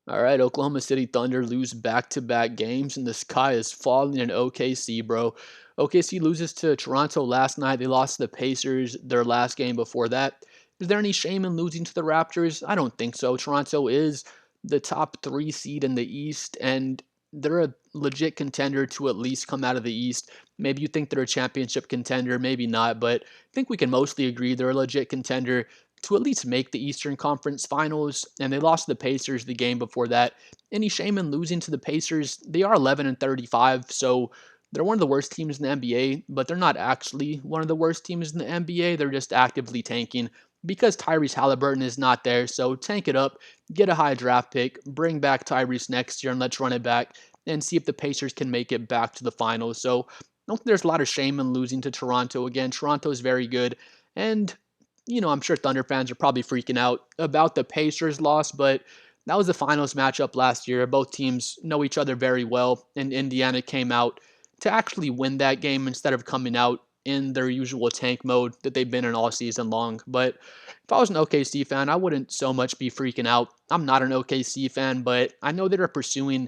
All right, Oklahoma City Thunder lose back-to-back games, and the sky is falling in OKC, bro. OKC loses to Toronto last night. They lost to the Pacers their last game before that. Is there any shame in losing to the Raptors? I don't think so. Toronto is the top three seed in the East, and they're a legit contender to at least come out of the East. Maybe you think they're a championship contender, maybe not, but I think we can mostly agree they're a legit contender to at least make the Eastern Conference Finals, and they lost to the Pacers the game before that. Any shame in losing to the Pacers? They are 11 and 35, so they're one of the worst teams in the NBA, but they're not actually one of the worst teams in the NBA. They're just actively tanking because Tyrese Halliburton is not there. So tank it up, get a high draft pick, bring back Tyrese next year, and let's run it back and see if the Pacers can make it back to the finals. So I don't think there's a lot of shame in losing to Toronto. Again, Toronto is very good, and I'm sure Thunder fans are probably freaking out about the Pacers loss, but that was the finals matchup last year. Both teams know each other very well, and Indiana came out to actually win that game instead of coming out in their usual tank mode that they've been in all season long. But if I was an OKC fan, I wouldn't so much be freaking out. I'm not an OKC fan, but I know they're pursuing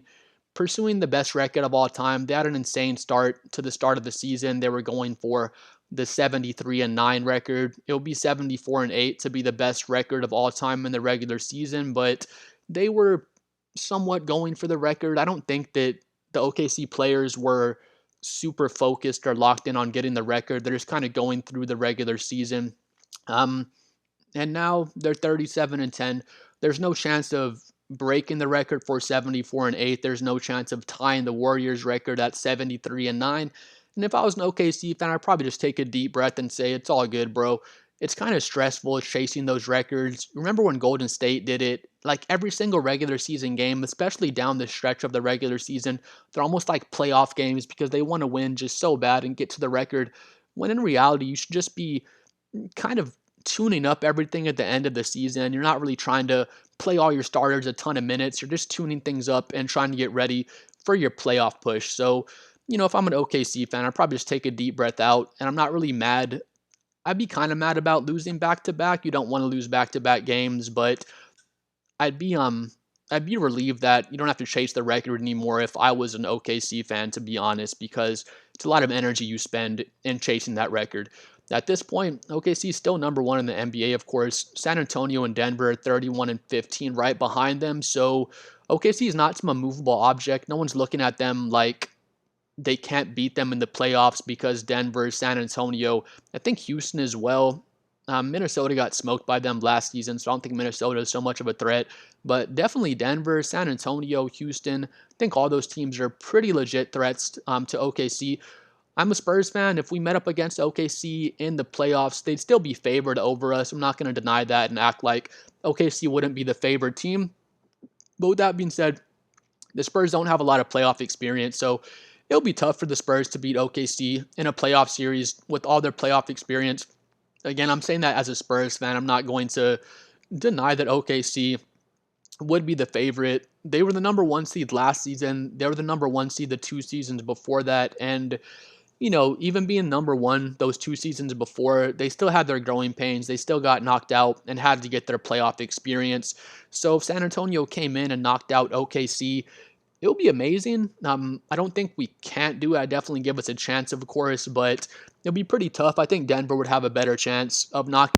the best record of all time. They had an insane start to the start of the season. They were going for the 73-9 record. It will be 74-8 to be the best record of all time in the regular season, but they were somewhat going for the record. I don't think that the OKC players were super focused or locked in on getting the record. They're just kind of going through the regular season. Um, and now they're 37-10. There's no chance of breaking the record for 74-8. There's no chance of tying the Warriors record at 73-9. And if I was an OKC fan, I'd probably just take a deep breath and say, it's all good, bro. It's kind of stressful chasing those records. Remember when Golden State did it? Like every single regular season game, especially down the stretch of the regular season, they're almost like playoff games because they want to win just so bad and get to the record. When in reality, you should just be kind of tuning up everything at the end of the season. You're not really trying to play all your starters a ton of minutes. You're just tuning things up and trying to get ready for your playoff push. So, if I'm an OKC fan, I'd probably just take a deep breath out, and I'm not really mad. I'd be kind of mad about losing back to back. You don't want to lose back to back games, but I'd be um I'd be relieved that you don't have to chase the record anymore if I was an OKC fan, to be honest, because it's a lot of energy you spend in chasing that record. At this point, OKC is still number one in the NBA, of course. San Antonio and Denver are 31 and 15 right behind them. So OKC is not some immovable object. No one's looking at them like they can't beat them in the playoffs because Denver, San Antonio, I think Houston as well. Minnesota got smoked by them last season, so I don't think Minnesota is so much of a threat. But definitely Denver, San Antonio, Houston. I think all those teams are pretty legit threats to OKC. I'm a Spurs fan. If we met up against OKC in the playoffs, they'd still be favored over us. I'm not going to deny that and act like OKC wouldn't be the favored team. But with that being said, the Spurs don't have a lot of playoff experience, so it'll be tough for the Spurs to beat OKC in a playoff series with all their playoff experience. Again, I'm saying that as a Spurs fan. I'm not going to deny that OKC would be the favorite. They were the number one seed last season. They were the number one seed the two seasons before that. And, even being number one those two seasons before, they still had their growing pains. They still got knocked out and had to get their playoff experience. So if San Antonio came in and knocked out OKC, it will be amazing. I don't think we can't do it. I definitely give us a chance, of course, but it'll be pretty tough. I think Denver would have a better chance of knocking